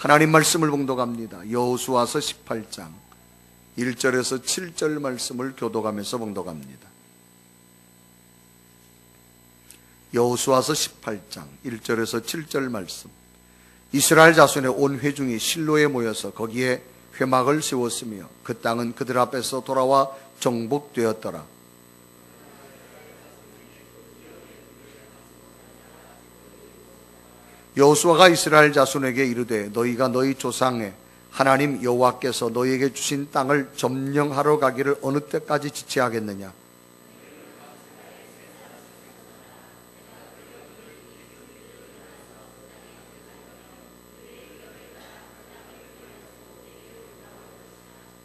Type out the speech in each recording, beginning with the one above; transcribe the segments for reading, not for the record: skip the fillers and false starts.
하나님 말씀을 봉독합니다. 여호수아서 18장 1절에서 7절 말씀을 교독하면서 봉독합니다. 여호수아서 18장 1절에서 7절 말씀. 이스라엘 자손의 온 회중이 실로에 모여서 거기에 회막을 세웠으며 그 땅은 그들 앞에서 돌아와 정복되었더라. 여호수아가 이스라엘 자손에게 이르되 너희가 너희 조상의 하나님 여호와께서 너희에게 주신 땅을 점령하러 가기를 어느 때까지 지체하겠느냐?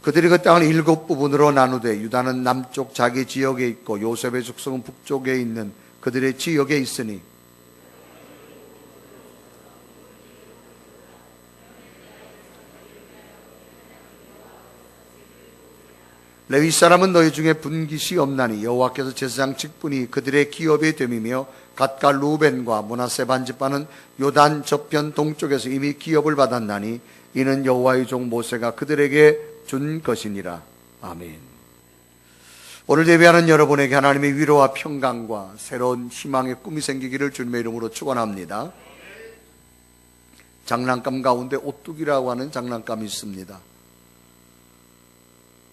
그들이 그 땅을 7부분으로 나누되 유다는 남쪽 자기 지역에 있고 요셉의 숙성은 북쪽에 있는 그들의 지역에 있으니 레위 사람은 너희 중에 분깃이 없나니 여호와께서 제사장 직분이 그들의 기업이 됨이며 갓과 루벤과 므낫세 반지파는 요단 저편 동쪽에서 이미 기업을 받았나니 이는 여호와의 종 모세가 그들에게 준 것이니라. 아멘. 오늘 예배하는 여러분에게 하나님의 위로와 평강과 새로운 희망의 꿈이 생기기를 주님의 이름으로 축원합니다. 장난감 가운데 오뚜기라고 하는 장난감이 있습니다.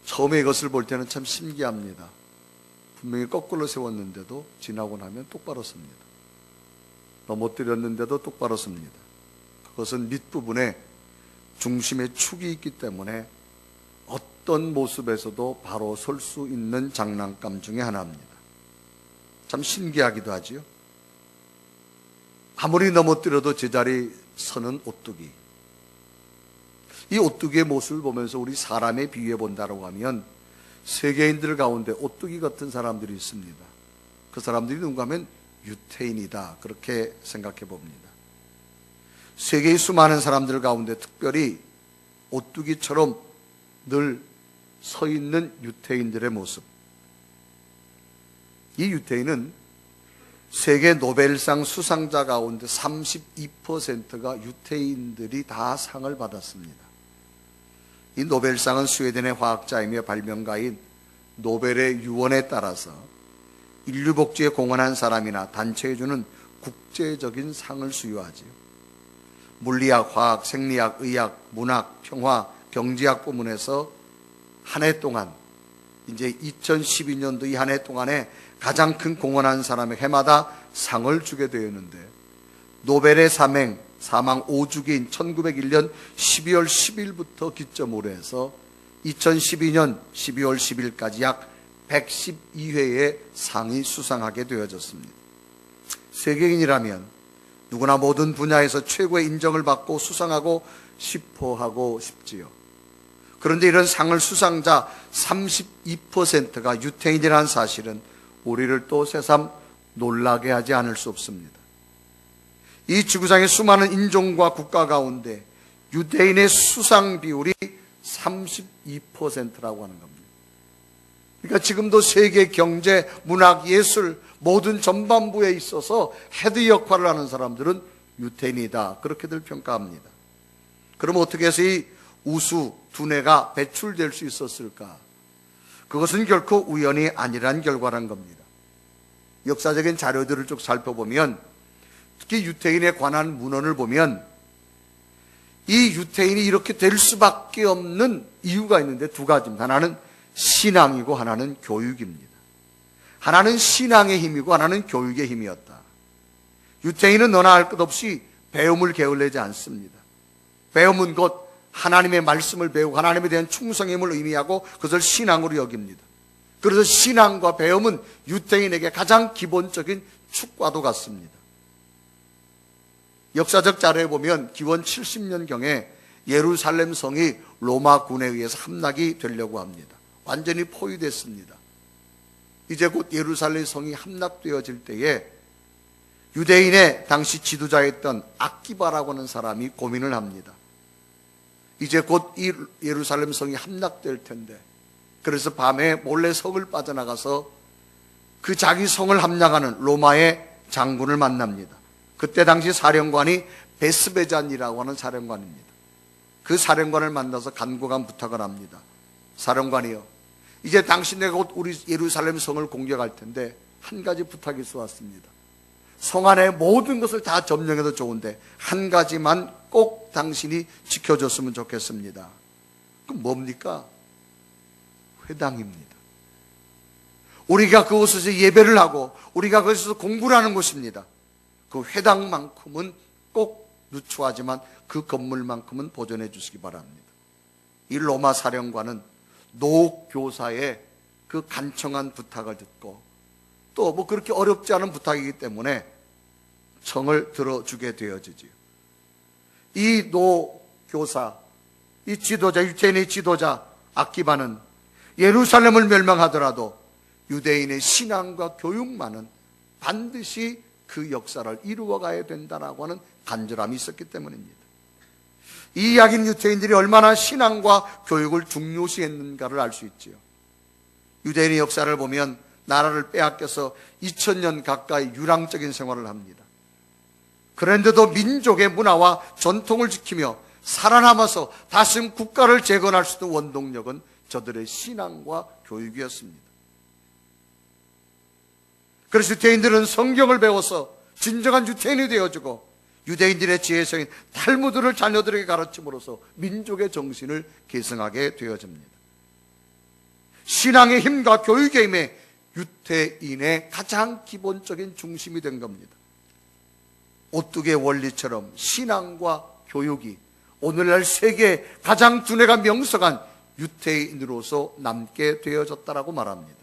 처음에 이것을 볼 때는 참 신기합니다. 분명히 거꾸로 세웠는데도 지나고 나면 똑바로 섭니다. 넘어뜨렸는데도 똑바로 섭니다. 그것은 밑부분에 중심에 축이 있기 때문에 어떤 모습에서도 바로 설 수 있는 장난감 중에 하나입니다. 참 신기하기도 하지요. 아무리 넘어뜨려도 제자리 서는 오뚜기. 이 오뚜기의 모습을 보면서 우리 사람에 비유해 본다고 하면 세계인들 가운데 오뚜기 같은 사람들이 있습니다. 그 사람들이 누군가 하면 유태인이다, 그렇게 생각해 봅니다. 세계의 수많은 사람들 가운데 특별히 오뚜기처럼 늘 서 있는 유태인들의 모습. 이 유태인은 세계 노벨상 수상자 가운데 32%가 유태인들이 다 상을 받았습니다. 이 노벨상은 스웨덴의 화학자이며 발명가인 노벨의 유언에 따라서 인류 복지에 공헌한 사람이나 단체에 주는 국제적인 상을 수여하지요. 물리학, 화학, 생리학, 의학, 문학, 평화, 경제학 부문에서 한 해 동안, 이제 2012년도 이 한 해 동안에 가장 큰 공헌한 사람의 해마다 상을 주게 되었는데, 노벨의 사망 5주기인 1901년 12월 10일부터 기점으로 해서 2012년 12월 10일까지 약 112회의 상이 수상하게 되어졌습니다. 세계인이라면 누구나 모든 분야에서 최고의 인정을 받고 수상하고 싶어 싶지요. 그런데 이런 상을 수상자 32%가 유태인이라는 사실은 우리를 또 새삼 놀라게 하지 않을 수 없습니다. 이 지구상의 수많은 인종과 국가 가운데 유대인의 수상 비율이 32%라고 하는 겁니다. 그러니까 지금도 세계 경제, 문학, 예술 모든 전반부에 있어서 헤드 역할을 하는 사람들은 유태인이다, 그렇게들 평가합니다. 그럼 어떻게 해서 이 우수 두뇌가 배출될 수 있었을까? 그것은 결코 우연이 아니란 결과란 겁니다. 역사적인 자료들을 쭉 살펴보면, 특히 유태인에 관한 문헌을 보면 이 유태인이 이렇게 될 수밖에 없는 이유가 있는데 두 가지입니다. 하나는 신앙이고 하나는 교육입니다. 하나는 신앙의 힘이고 하나는 교육의 힘이었다. 유태인은 너나 할 것 없이 배움을 게을리지 않습니다. 배움은 곧 하나님의 말씀을 배우고 하나님에 대한 충성임을 의미하고 그것을 신앙으로 여깁니다. 그래서 신앙과 배움은 유태인에게 가장 기본적인 축과도 같습니다. 역사적 자료에 보면 기원 70년경에 예루살렘 성이 로마 군에 의해서 함락이 되려고 합니다. 완전히 포위됐습니다. 이제 곧 예루살렘 성이 함락되어질 때에 유대인의 당시 지도자였던 아키바라고 하는 사람이 고민을 합니다. 이제 곧 이 예루살렘 성이 함락될 텐데, 그래서 밤에 몰래 성을 빠져나가서 그 자기 성을 함락하는 로마의 장군을 만납니다. 그때 당시 사령관이 베스베잔이라고 하는 사령관입니다. 그 사령관을 만나서 간곡한 부탁을 합니다. 사령관이요, 이제 당신네가 곧 우리 예루살렘 성을 공격할 텐데 한 가지 부탁이 쏘았습니다. 성 안에 모든 것을 다 점령해도 좋은데 한 가지만 꼭 당신이 지켜줬으면 좋겠습니다. 그럼 뭡니까? 회당입니다. 우리가 그곳에서 예배를 하고 우리가 거기서 공부를 하는 곳입니다. 그 회당만큼은 꼭 누추하지만 그 건물만큼은 보존해 주시기 바랍니다. 이 로마 사령관은 노 교사의 그 간청한 부탁을 듣고 또 뭐 그렇게 어렵지 않은 부탁이기 때문에 청을 들어주게 되어지지요. 이 노 교사, 이 지도자, 유대인의 지도자 아기바는 예루살렘을 멸망하더라도 유대인의 신앙과 교육만은 반드시 그 역사를 이루어가야 된다라고 하는 간절함이 있었기 때문입니다. 이 이야기는 유대인들이 얼마나 신앙과 교육을 중요시했는가를 알 수 있지요. 유대인의 역사를 보면 나라를 빼앗겨서 2000년 가까이 유랑적인 생활을 합니다. 그런데도 민족의 문화와 전통을 지키며 살아남아서 다시 국가를 재건할 수 있는 원동력은 저들의 신앙과 교육이었습니다. 그래서 유대인들은 성경을 배워서 진정한 유대인이 되어주고 유대인들의 지혜성인 탈무드를 자녀들에게 가르침으로써 민족의 정신을 계승하게 되어집니다. 신앙의 힘과 교육의 힘에 유대인의 가장 기본적인 중심이 된 겁니다. 오뚜기의 원리처럼 신앙과 교육이 오늘날 세계에 가장 두뇌가 명석한 유대인으로서 남게 되어졌다라고 말합니다.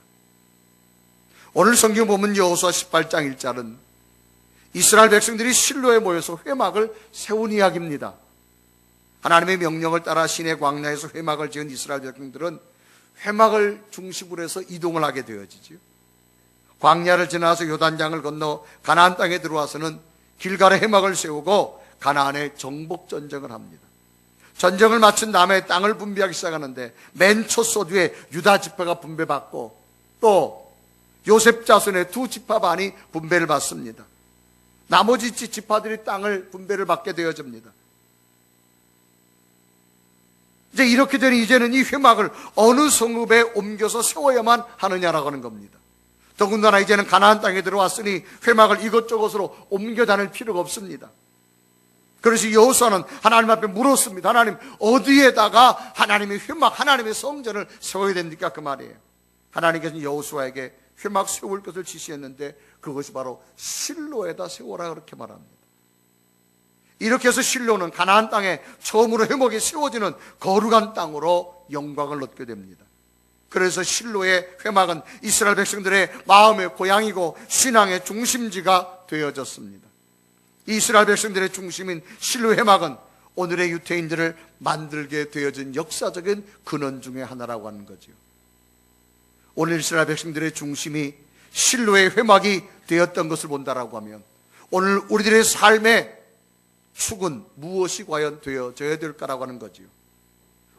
오늘 성경 보면 여호수아 18장 1절은 이스라엘 백성들이 실로에 모여서 회막을 세운 이야기입니다. 하나님의 명령을 따라 시내 광야에서 회막을 지은 이스라엘 백성들은 회막을 중심으로 해서 이동을 하게 되어지죠. 광야를 지나서 요단강을 건너 가나안 땅에 들어와서는 길갈에 회막을 세우고 가나안에 정복 전쟁을 합니다. 전쟁을 마친 다음에 땅을 분배하기 시작하는데 맨 첫 소주에 유다 지파가 분배받고 또 요셉 자손의 두 지파 반이 분배를 받습니다. 나머지 지파들이 땅을 분배를 받게 되어집니다. 이제 이렇게 되니 이제는 이 회막을 어느 성읍에 옮겨서 세워야만 하느냐라고 하는 겁니다. 더군다나 이제는 가나안 땅에 들어왔으니 회막을 이것저것으로 옮겨 다닐 필요가 없습니다. 그래서 여호수아는 하나님 앞에 물었습니다. 하나님, 어디에다가 하나님의 회막, 하나님의 성전을 세워야 됩니까? 그 말이에요. 하나님께서는 여호수아에게 회막 세울 것을 지시했는데 그것이 바로 실로에다 세워라 그렇게 말합니다. 이렇게 해서 실로는 가나안 땅에 처음으로 회막이 세워지는 거룩한 땅으로 영광을 얻게 됩니다. 그래서 실로의 회막은 이스라엘 백성들의 마음의 고향이고 신앙의 중심지가 되어졌습니다. 이스라엘 백성들의 중심인 실로 회막은 오늘의 유대인들을 만들게 되어진 역사적인 근원 중에 하나라고 하는 거죠. 오늘 이스라엘 백성들의 중심이 실로의 회막이 되었던 것을 본다라고 하면 오늘 우리들의 삶의 축은 무엇이 과연 되어져야 될까라고 하는 거지요.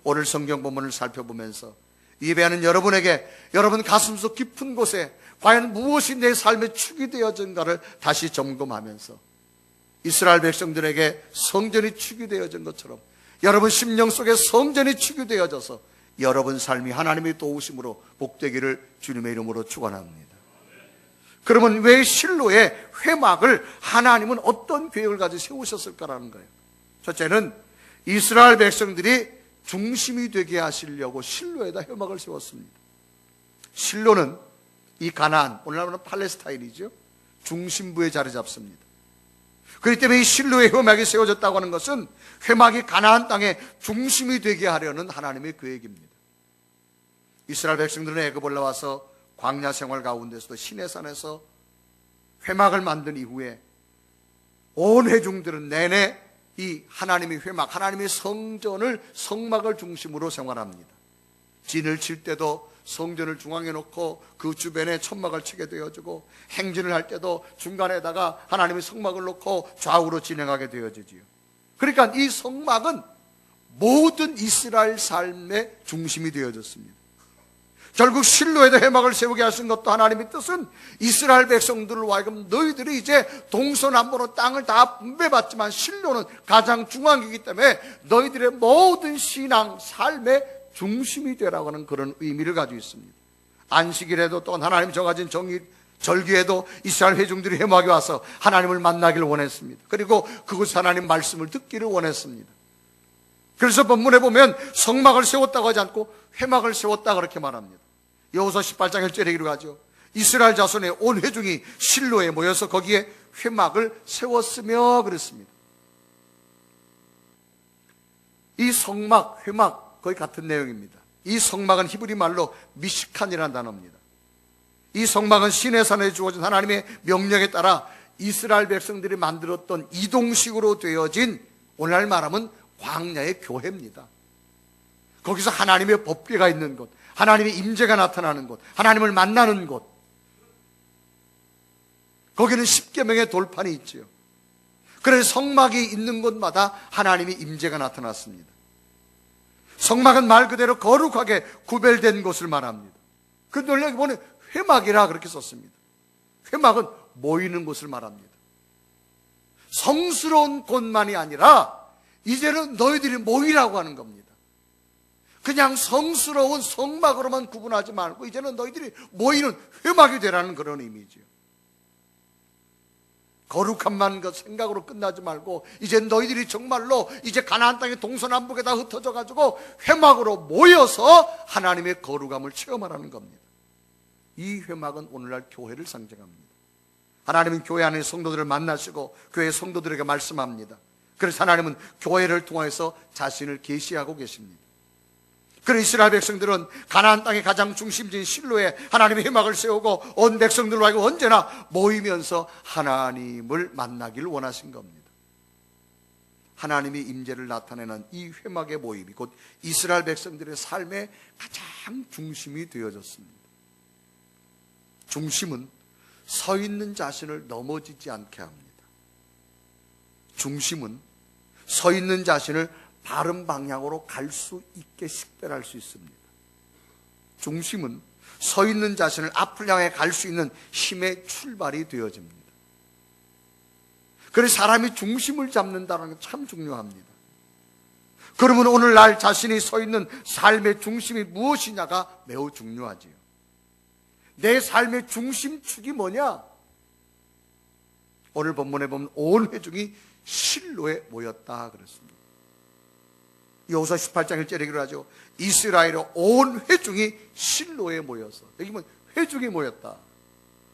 오늘 성경 본문을 살펴보면서 예배하는 여러분에게 여러분 가슴속 깊은 곳에 과연 무엇이 내 삶의 축이 되어진가를 다시 점검하면서 이스라엘 백성들에게 성전이 축이 되어진 것처럼 여러분 심령 속에 성전이 축이 되어져서 여러분 삶이 하나님의 도우심으로 복되기를 주님의 이름으로 축원합니다. 그러면 왜 실로의 회막을 하나님은 어떤 계획을 가지고 세우셨을까라는 거예요. 첫째는 이스라엘 백성들이 중심이 되게 하시려고 실로에다 회막을 세웠습니다. 실로는 이 가나안, 오늘날은 팔레스타인이죠. 중심부에 자리 잡습니다. 그렇기 때문에 이 실로의 회막이 세워졌다고 하는 것은 회막이 가나안 땅의 중심이 되게 하려는 하나님의 계획입니다. 이스라엘 백성들은 애굽 올라와서 광야 생활 가운데서도 시내산에서 회막을 만든 이후에 온 회중들은 내내 이 하나님의 회막, 하나님의 성전을 성막을 중심으로 생활합니다. 진을 칠 때도 성전을 중앙에 놓고 그 주변에 천막을 치게 되어지고 행진을 할 때도 중간에다가 하나님의 성막을 놓고 좌우로 진행하게 되어지지요. 그러니까 이 성막은 모든 이스라엘 삶의 중심이 되어졌습니다. 결국 실로에도 회막을 세우게 하신 것도 하나님의 뜻은 이스라엘 백성들로 하여금 너희들이 이제 동서남북으로 땅을 다 분배받지만 실로는 가장 중앙이기 때문에 너희들의 모든 신앙, 삶의 중심이 되라고 하는 그런 의미를 가지고 있습니다. 안식일에도 또 하나님 정하신 절기에도 이스라엘 회중들이 회막에 와서 하나님을 만나기를 원했습니다. 그리고 그곳 하나님 말씀을 듣기를 원했습니다. 그래서 본문에 보면 성막을 세웠다고 하지 않고 회막을 세웠다 그렇게 말합니다. 여호수아 18장 1절에 이르고 하죠. 이스라엘 자손의 온 회중이 실로에 모여서 거기에 회막을 세웠으며 그랬습니다. 이 성막, 회막 거의 같은 내용입니다. 이 성막은 히브리 말로 미시칸이라는 단어입니다. 이 성막은 시내산에 주어진 하나님의 명령에 따라 이스라엘 백성들이 만들었던 이동식으로 되어진 오늘날 말하면 광야의 교회입니다. 거기서 하나님의 법궤가 있는 곳, 하나님의 임재가 나타나는 곳, 하나님을 만나는 곳, 거기는 십계명의 돌판이 있지요. 그래서 성막이 있는 곳마다 하나님의 임재가 나타났습니다. 성막은 말 그대로 거룩하게 구별된 곳을 말합니다. 근데 원래 여기 보면 회막이라 그렇게 썼습니다. 회막은 모이는 곳을 말합니다. 성스러운 곳만이 아니라 이제는 너희들이 모이라고 하는 겁니다. 그냥 성스러운 성막으로만 구분하지 말고 이제는 너희들이 모이는 회막이 되라는 그런 의미죠. 거룩함만 그 생각으로 끝나지 말고 이제 너희들이 정말로 이제 가나안 땅의 동서남북에 다 흩어져 가지고 회막으로 모여서 하나님의 거룩함을 체험하라는 겁니다. 이 회막은 오늘날 교회를 상징합니다. 하나님은 교회 안에 성도들을 만나시고 교회 성도들에게 말씀합니다. 그래서 하나님은 교회를 통해서 자신을 계시하고 계십니다. 그래서 이스라엘 백성들은 가나안 땅의 가장 중심지인 실로에 하나님의 회막을 세우고 온 백성들로 하여금 언제나 모이면서 하나님을 만나기를 원하신 겁니다. 하나님의 임재를 나타내는 이 회막의 모임이 곧 이스라엘 백성들의 삶의 가장 중심이 되어졌습니다. 중심은 서 있는 자신을 넘어지지 않게 합니다. 중심은 서 있는 자신을 바른 방향으로 갈 수 있게 식별할 수 있습니다. 중심은 서 있는 자신을 앞을 향해 갈 수 있는 힘의 출발이 되어집니다. 그래서 사람이 중심을 잡는다는 게 참 중요합니다. 그러면 오늘날 자신이 서 있는 삶의 중심이 무엇이냐가 매우 중요하지요. 내 삶의 중심축이 뭐냐? 오늘 본문에 보면 온 회중이 실로에 모였다 그랬습니다. 여호수아 18장 1절에 기록을 하죠. 이스라엘의 온 회중이 실로에 모여서, 여기 보면 회중이 모였다.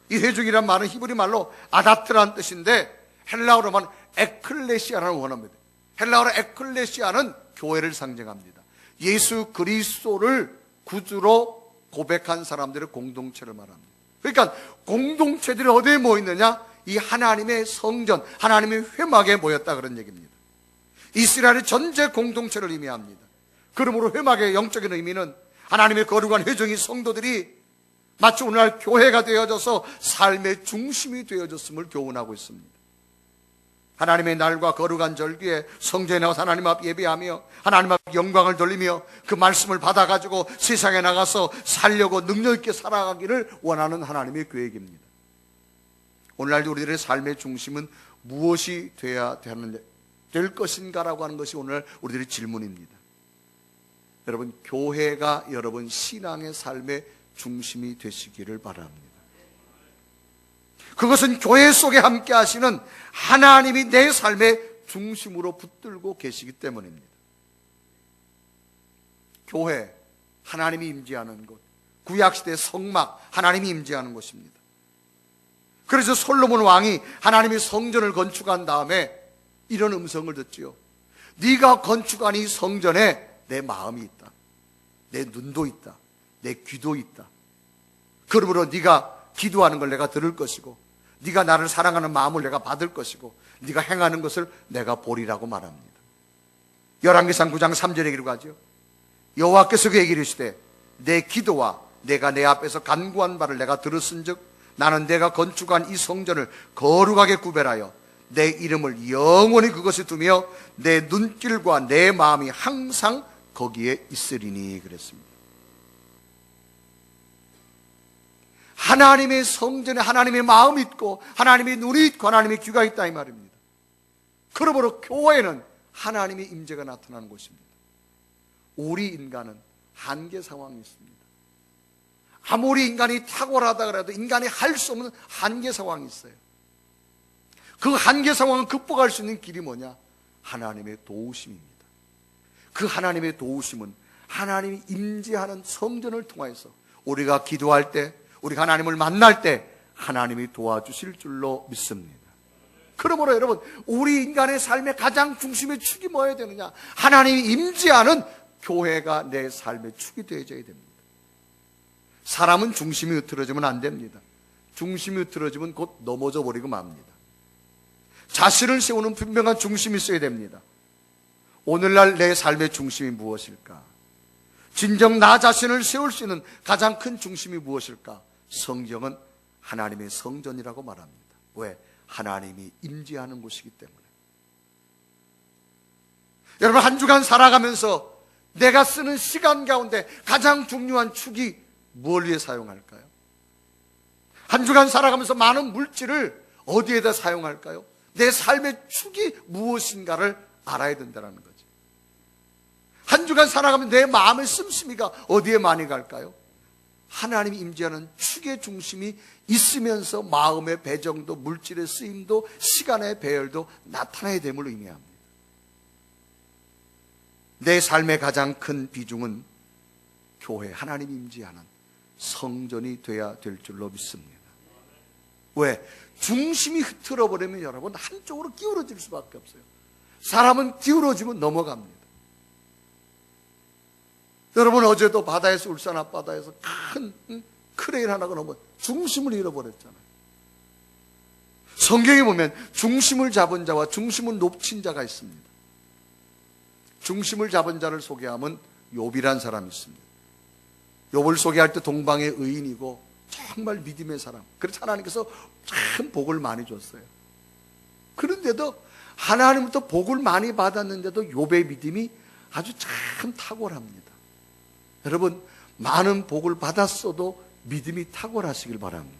이 회중이란 말은 히브리 말로 아다트라는 뜻인데 헬라어로 말하면 에클레시아라는 원어입니다. 헬라어로 에클레시아는 교회를 상징합니다. 예수 그리스도를 구주로 고백한 사람들의 공동체를 말합니다. 그러니까 공동체들이 어디에 모였느냐? 이 하나님의 성전, 하나님의 회막에 모였다 그런 얘기입니다. 이스라엘의 전체 공동체를 의미합니다. 그러므로 회막의 영적인 의미는 하나님의 거룩한 회중이 성도들이 마치 오늘날 교회가 되어져서 삶의 중심이 되어졌음을 교훈하고 있습니다. 하나님의 날과 거룩한 절기에 성전에 나와서 하나님 앞 예배하며 하나님 앞 영광을 돌리며 그 말씀을 받아가지고 세상에 나가서 살려고 능력 있게 살아가기를 원하는 하나님의 계획입니다. 오늘날 우리들의 삶의 중심은 무엇이 돼야 될 것인가라고 하는 것이 오늘 우리들의 질문입니다. 여러분, 교회가 여러분 신앙의 삶의 중심이 되시기를 바랍니다. 그것은 교회 속에 함께 하시는 하나님이 내 삶의 중심으로 붙들고 계시기 때문입니다. 교회, 하나님이 임재하는 곳, 구약시대 성막, 하나님이 임재하는 곳입니다. 그래서 솔로몬 왕이 하나님의 성전을 건축한 다음에 이런 음성을 듣지요. 네가 건축한 이 성전에 내 마음이 있다. 내 눈도 있다. 내 귀도 있다. 그러므로 네가 기도하는 걸 내가 들을 것이고 네가 나를 사랑하는 마음을 내가 받을 것이고 네가 행하는 것을 내가 보리라고 말합니다. 열왕기상 9장 3절에 기록하죠. 여호와께서 그에게 이르시되 내 기도와 내가 내 앞에서 간구한 바를 내가 들었은즉 나는 내가 건축한 이 성전을 거룩하게 구별하여 내 이름을 영원히 그것에 두며 내 눈길과 내 마음이 항상 거기에 있으리니 그랬습니다. 하나님의 성전에 하나님의 마음이 있고 하나님의 눈이 있고 하나님의 귀가 있다 이 말입니다. 그러므로 교회는 하나님의 임재가 나타나는 곳입니다. 우리 인간은 한계 상황이 있습니다. 아무리 인간이 탁월하다 그래도 인간이 할 수 없는 한계 상황이 있어요. 그 한계 상황을 극복할 수 있는 길이 뭐냐? 하나님의 도우심입니다. 그 하나님의 도우심은 하나님이 임재하는 성전을 통해서 우리가 기도할 때, 우리가 하나님을 만날 때 하나님이 도와주실 줄로 믿습니다. 그러므로 여러분, 우리 인간의 삶의 가장 중심의 축이 뭐여야 되느냐? 하나님이 임재하는 교회가 내 삶의 축이 되어져야 됩니다. 사람은 중심이 흐트러지면 안 됩니다. 중심이 흐트러지면 곧 넘어져 버리고 맙니다. 자신을 세우는 분명한 중심이 있어야 됩니다. 오늘날 내 삶의 중심이 무엇일까? 진정 나 자신을 세울 수 있는 가장 큰 중심이 무엇일까? 성경은 하나님의 성전이라고 말합니다. 왜? 하나님이 임재하는 곳이기 때문에. 여러분, 한 주간 살아가면서 내가 쓰는 시간 가운데 가장 중요한 축이 무엇을 위해 사용할까요? 한 주간 살아가면서 많은 물질을 어디에다 사용할까요? 내 삶의 축이 무엇인가를 알아야 된다는 거죠. 한 주간 살아가면 내 마음의 씀씀이가 어디에 많이 갈까요? 하나님이 임재하는 축의 중심이 있으면서 마음의 배정도 물질의 쓰임도 시간의 배열도 나타나야 됨을 의미합니다. 내 삶의 가장 큰 비중은 교회, 하나님이 임재하는 성전이 돼야 될 줄로 믿습니다. 왜? 중심이 흐트러 버리면 여러분 한쪽으로 기울어질 수밖에 없어요. 사람은 기울어지면 넘어갑니다. 여러분, 어제도 바다에서, 울산 앞바다에서 큰 크레인 하나가 넘어 중심을 잃어버렸잖아요. 성경에 보면 중심을 잡은 자와 중심을 놓친 자가 있습니다. 중심을 잡은 자를 소개하면 욥이란 사람이 있습니다. 욥을 소개할 때 동방의 의인이고 정말 믿음의 사람. 그래서 하나님께서 참 복을 많이 줬어요. 그런데도 하나님부터 복을 많이 받았는데도 욥의 믿음이 아주 참 탁월합니다. 여러분, 많은 복을 받았어도 믿음이 탁월하시길 바랍니다.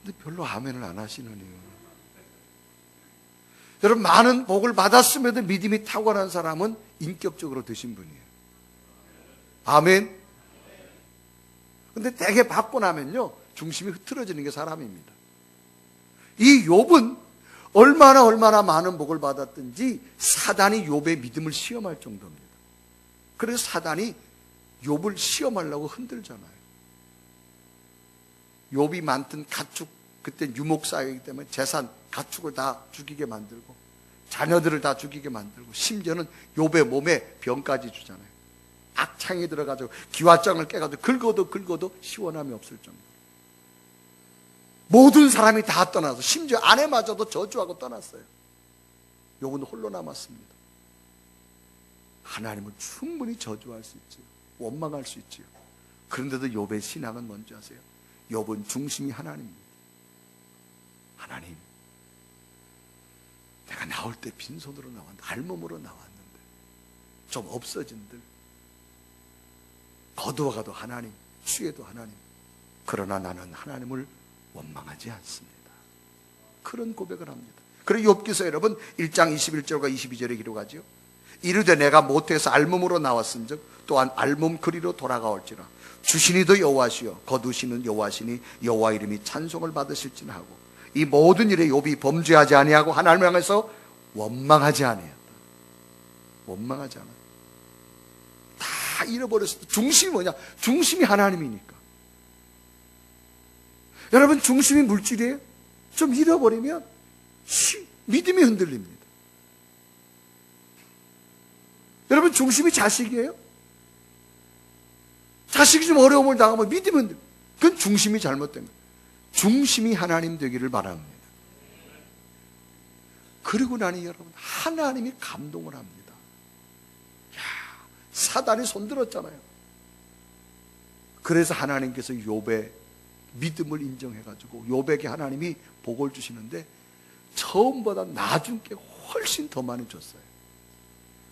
근데 별로 아멘을 안 하시느니요. 여러분, 많은 복을 받았음에도 믿음이 탁월한 사람은 인격적으로 되신 분이에요. 아멘. 근데 대개 받고 나면요, 중심이 흐트러지는 게 사람입니다. 이 욥은 얼마나 많은 복을 받았든지 사단이 욥의 믿음을 시험할 정도입니다. 그래서 사단이 욥을 시험하려고 흔들잖아요. 욥이 만든 가축, 그때 유목사이기 때문에 재산, 가축을 다 죽이게 만들고 자녀들을 다 죽이게 만들고 심지어는 욥의 몸에 병까지 주잖아요. 악창이 들어가지고 기와장을 깨가지고 긁어도 시원함이 없을 정도. 모든 사람이 다 떠나서 심지어 아내마저도 저주하고 떠났어요. 욥은 홀로 남았습니다. 하나님은 충분히 저주할 수 있지요. 원망할 수 있지요. 그런데도 욥의 신앙은 뭔지 아세요? 욥은 중심이 하나님입니다. 하나님, 내가 나올 때 빈손으로 나왔는데, 알몸으로 나왔는데 좀 없어진들, 거두어가도 하나님, 취해도 하나님, 그러나 나는 하나님을 원망하지 않습니다. 그런 고백을 합니다. 그리고 욥기서 여러분 1장 21절과 22절에 기록하죠. 이르되 내가 모태에서 알몸으로 나왔은즉 또한 알몸 그리로 돌아가올지라. 주시니도 여호와시요 거두시는 여호와시니 여호와 이름이 찬송을 받으실지나 하고, 이 모든 일에 욥이 범죄하지 아니하고 하나님을 향해서 원망하지 아니했다. 원망하지 않았다. 다 잃어버렸을 때 중심이 뭐냐? 중심이 하나님이니까. 여러분, 중심이 물질이에요? 좀 잃어버리면 믿음이 흔들립니다. 여러분, 중심이 자식이에요? 자식이 좀 어려움을 당하면 믿음이 흔들립니다. 그건 중심이 잘못된 거예요. 중심이 하나님 되기를 바랍니다. 그리고 나니 여러분, 하나님이 감동을 합니다. 야, 사단이 손들었잖아요. 그래서 하나님께서 욥의 믿음을 인정해가지고 욥에게 하나님이 복을 주시는데 처음보다 나중 게 훨씬 더 많이 줬어요.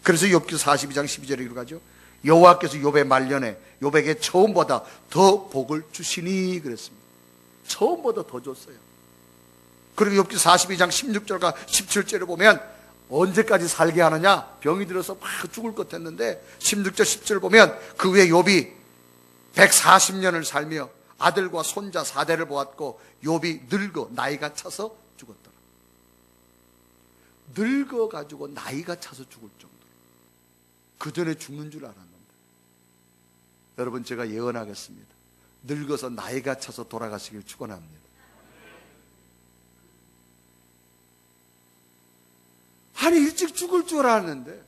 그래서 욥기 42장 12절에 기록하죠. 여호와께서 욥의 말년에 욥에게 처음보다 더 복을 주시니 그랬습니다. 처음보다 더 줬어요. 그리고 욥기 42장 16절과 17절을 보면 언제까지 살게 하느냐? 병이 들어서 막 죽을 것 같았는데 16절 10절 보면 그 후에 욥이 140년을 살며 아들과 손자 4대를 보았고 욥이 늙어 나이가 차서 죽었더라. 늙어가지고 나이가 차서 죽을 정도로 그 전에 죽는 줄 알았는데, 여러분 제가 예언하겠습니다. 늙어서 나이가 차서 돌아가시길 축원합니다. 아니 일찍 죽을 줄 알았는데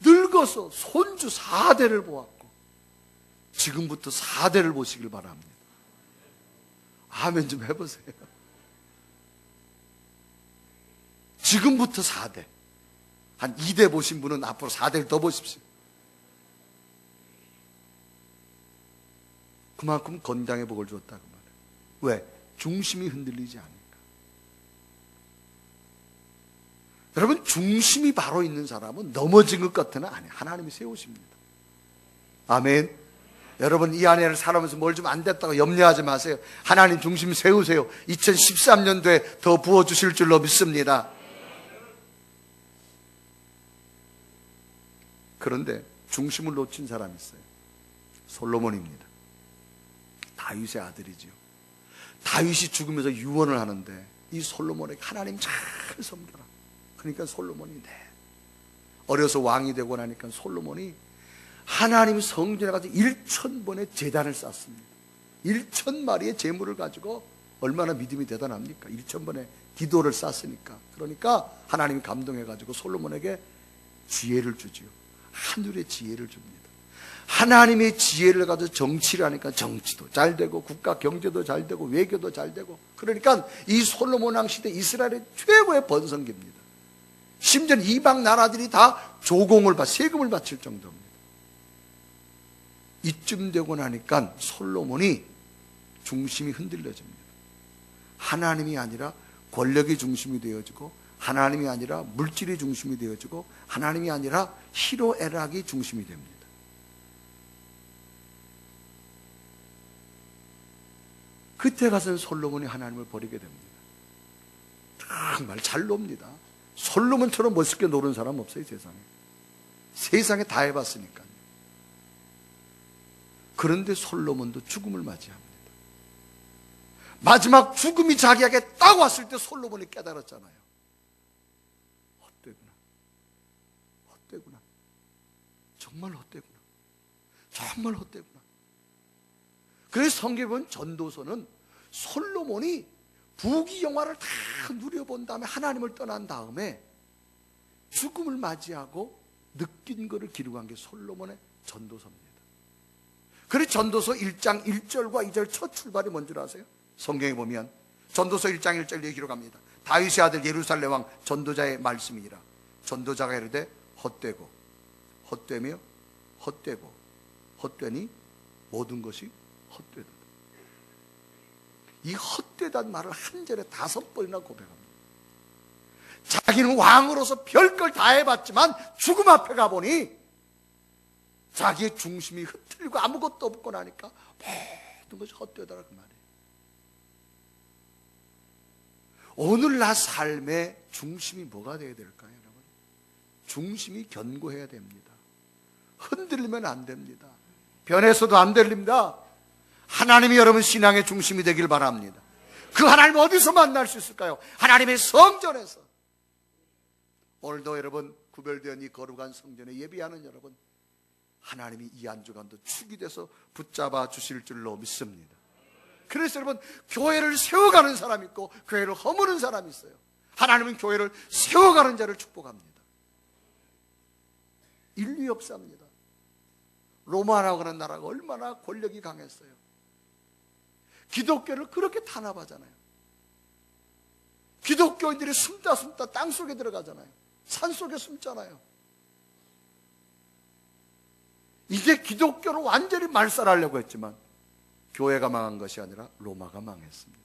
늙어서 손주 4대를 보았고 지금부터 4대를 보시길 바랍니다. 아멘 좀 해보세요. 지금부터 4대, 한 2대 보신 분은 앞으로 4대를 더 보십시오. 그만큼 건강의 복을 줬다고 말해요. 왜? 중심이 흔들리지 않으니까. 여러분 중심이 바로 있는 사람은 넘어진 것 같으나 아니, 하나님이 세우십니다. 아멘. 여러분 이 안에를 살아오면서 뭘 좀 안 됐다고 염려하지 마세요. 하나님 중심 세우세요. 2013년도에 더 부어주실 줄로 믿습니다. 그런데 중심을 놓친 사람이 있어요. 솔로몬입니다. 다윗의 아들이지요. 다윗이 죽으면서 유언을 하는데 이 솔로몬에게 하나님 잘 섬겨라. 그러니까 솔로몬이 어려서 왕이 되고 나니까 솔로몬이 하나님 성전에 가서 1,000번의 제단을 쌓습니다. 1,000마리의 제물을 가지고 얼마나 믿음이 대단합니까? 1,000번의 기도를 쌓았으니까. 그러니까 하나님이 감동해가지고 솔로몬에게 지혜를 주지요. 하늘의 지혜를 줍니다. 하나님의 지혜를 가지고 정치를 하니까 정치도 잘 되고 국가 경제도 잘 되고 외교도 잘 되고, 그러니까 이 솔로몬 왕 시대 이스라엘의 최고의 번성기입니다. 심지어 이방 나라들이 다 조공을 세금을 바칠 정도입니다. 이쯤 되고 나니까 솔로몬이 중심이 흔들려집니다. 하나님이 아니라 권력이 중심이 되어지고, 하나님이 아니라 물질이 중심이 되어지고, 하나님이 아니라 희로애락이 중심이 됩니다. 그때 가서는 솔로몬이 하나님을 버리게 됩니다. 정말 잘 놉니다. 솔로몬처럼 멋있게 노는 사람 없어요, 세상에. 세상에 다 해봤으니까요. 그런데 솔로몬도 죽음을 맞이합니다. 마지막 죽음이 자기에게 딱 왔을 때 솔로몬이 깨달았잖아요. 헛되구나. 헛되구나. 정말 헛되구나. 정말 헛되구나. 그래서 성경에 보면 전도서는 솔로몬이 부귀영화를 다 누려본 다음에 하나님을 떠난 다음에 죽음을 맞이하고 느낀 것을 기록한 게 솔로몬의 전도서입니다. 그래서 전도서 1장 1절과 2절 첫 출발이 뭔지 아세요? 성경에 보면 전도서 1장 1절에 기록합니다. 다윗의 아들 예루살렘 왕 전도자의 말씀이라. 전도자가 이르되 헛되고 헛되며 헛되고 헛되니 모든 것이 헛되다. 이 헛되다는 말을 한 절에 5번이나 고백합니다. 자기는 왕으로서 별걸 다 해봤지만 죽음 앞에 가보니 자기의 중심이 흐트리고 아무것도 없고 나니까 모든 것이 헛되다라 그 말이에요. 오늘날 삶의 중심이 뭐가 되어야 될까요, 여러분? 중심이 견고해야 됩니다. 흔들리면 안 됩니다. 변해서도 안 들립니다. 하나님이 여러분 신앙의 중심이 되길 바랍니다. 그 하나님 어디서 만날 수 있을까요? 하나님의 성전에서. 오늘도 여러분 구별되어 이 거룩한 성전에 예비하는 여러분, 하나님이 이 한 주간도 축이 돼서 붙잡아 주실 줄로 믿습니다. 그래서 여러분 교회를 세워가는 사람이 있고 교회를 허무는 사람이 있어요. 하나님은 교회를 세워가는 자를 축복합니다. 인류 역사입니다. 로마라고 하는 나라가 얼마나 권력이 강했어요. 기독교를 그렇게 탄압하잖아요. 기독교인들이 숨다 땅속에 들어가잖아요. 산속에 숨잖아요. 이제 기독교를 완전히 말살하려고 했지만 교회가 망한 것이 아니라 로마가 망했습니다.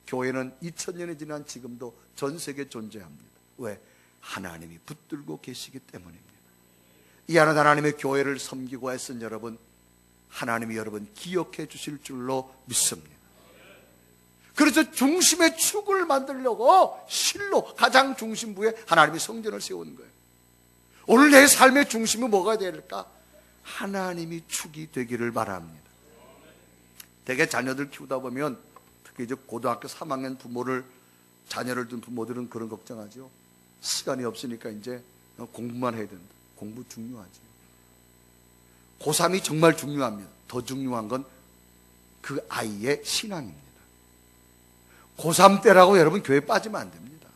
교회는 2000년이 지난 지금도 전 세계에 존재합니다. 왜? 하나님이 붙들고 계시기 때문입니다. 이 안에 하나님의 교회를 섬기고 애쓴 여러분, 하나님이 여러분 기억해 주실 줄로 믿습니다. 그래서 중심의 축을 만들려고 실로 가장 중심부에 하나님이 성전을 세운 거예요. 오늘 내 삶의 중심이 뭐가 될까? 하나님이 축이 되기를 바랍니다. 대개 자녀들 키우다 보면 특히 이제 고등학교 3학년 자녀를 둔 부모들은 그런 걱정하죠. 시간이 없으니까 이제 공부만 해야 된다. 공부 중요하지. 고3이 정말 중요합니다. 더 중요한 건 그 아이의 신앙입니다. 고3 때라고 여러분 교회 빠지면 안 됩니다.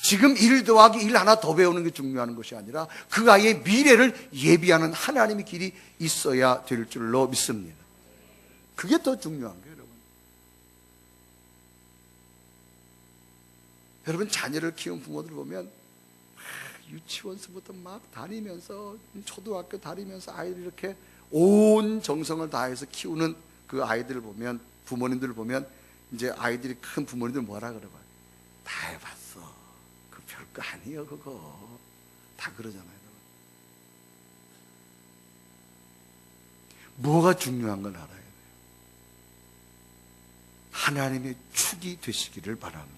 지금 1 더하기 1 하나 더 배우는 게 중요한 것이 아니라 그 아이의 미래를 예비하는 하나님의 길이 있어야 될 줄로 믿습니다. 그게 더 중요한 거예요, 여러분. 여러분 자녀를 키운 부모들 보면 유치원서부터 막 다니면서 초등학교 다니면서 아이들 이렇게 온 정성을 다해서 키우는 그 아이들을 보면, 부모님들을 보면 이제 아이들이 큰 부모님들 뭐라 그래 봐요. 다 해봤어. 그 별거 아니에요, 그거. 다 그러잖아요. 뭐가 중요한 걸 알아야 돼요. 하나님의 축이 되시기를 바랍니다.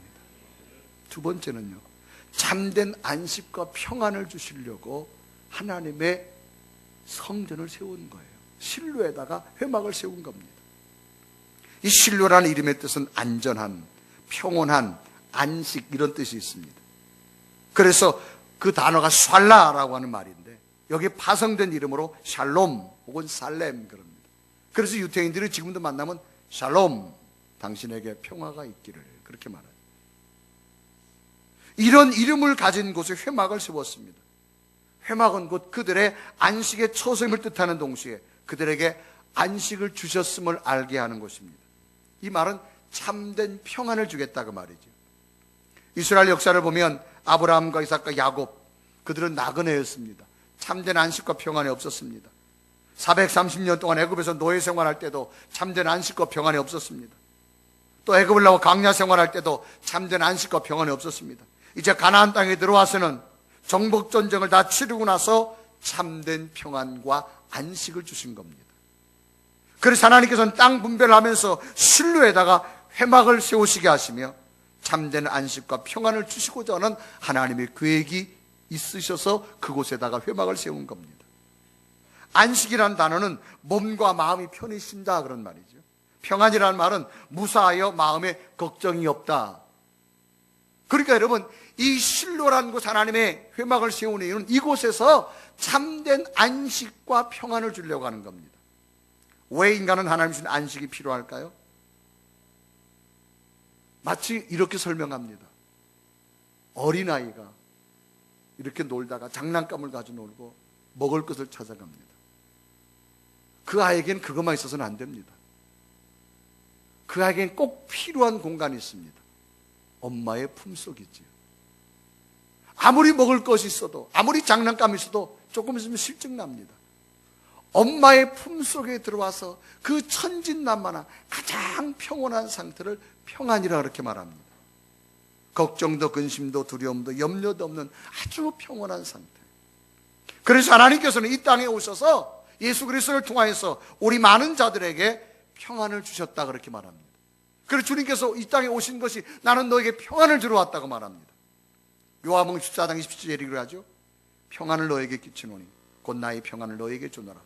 두 번째는요, 참된 안식과 평안을 주시려고 하나님의 성전을 세운 거예요. 실로에다가 회막을 세운 겁니다. 이 실로라는 이름의 뜻은 안전한, 평온한, 안식 이런 뜻이 있습니다. 그래서 그 단어가 샬라라고 하는 말인데 여기에 파생된 이름으로 샬롬 혹은 살렘 그럽니다. 그래서 유태인들이 지금도 만나면 샬롬, 당신에게 평화가 있기를 그렇게 말해요. 이런 이름을 가진 곳에 회막을 세웠습니다. 회막은 곧 그들의 안식의 처소임을 뜻하는 동시에 그들에게 안식을 주셨음을 알게 하는 것입니다. 이 말은 참된 평안을 주겠다 그 말이죠. 이스라엘 역사를 보면 아브라함과 이삭과 야곱, 그들은 나그네였습니다. 참된 안식과 평안이 없었습니다. 430년 동안 애굽에서 노예 생활할 때도 참된 안식과 평안이 없었습니다. 또 애굽을 나와 광야 생활할 때도 참된 안식과 평안이 없었습니다. 이제 가나안 땅에 들어와서는 정복 전쟁을 다 치르고 나서 참된 평안과 안식을 주신 겁니다. 그래서 하나님께서는 땅 분배를 하면서 실로에다가 회막을 세우시게 하시며 참된 안식과 평안을 주시고자 하는 하나님의 계획이 있으셔서 그곳에다가 회막을 세운 겁니다. 안식이라는 단어는 몸과 마음이 편히 쉰다 그런 말이죠. 평안이라는 말은 무사하여 마음에 걱정이 없다. 그러니까 여러분, 이 실로라는 곳 하나님의 회막을 세우는 이유는 이곳에서 참된 안식과 평안을 주려고 하는 겁니다. 왜 인간은 하나님 주신 안식이 필요할까요? 마치 이렇게 설명합니다. 어린아이가 이렇게 놀다가 장난감을 가지고 놀고 먹을 것을 찾아갑니다. 그 아이에겐 그것만 있어서는 안 됩니다. 그 아이에겐 꼭 필요한 공간이 있습니다. 엄마의 품속이지요. 아무리 먹을 것이 있어도, 아무리 장난감이 있어도 조금 있으면 실증납니다. 엄마의 품속에 들어와서 그 천진난만한 가장 평온한 상태를 평안이라 그렇게 말합니다. 걱정도 근심도 두려움도 염려도 없는 아주 평온한 상태. 그래서 하나님께서는 이 땅에 오셔서 예수 그리스도를 통하여서 우리 많은 자들에게 평안을 주셨다 그렇게 말합니다. 그래서 주님께서 이 땅에 오신 것이 나는 너에게 평안을 주러 왔다고 말합니다. 요한복음 14장 27절에 이렇게 하죠. 평안을 너에게 끼치노니 곧 나의 평안을 너에게 주노라.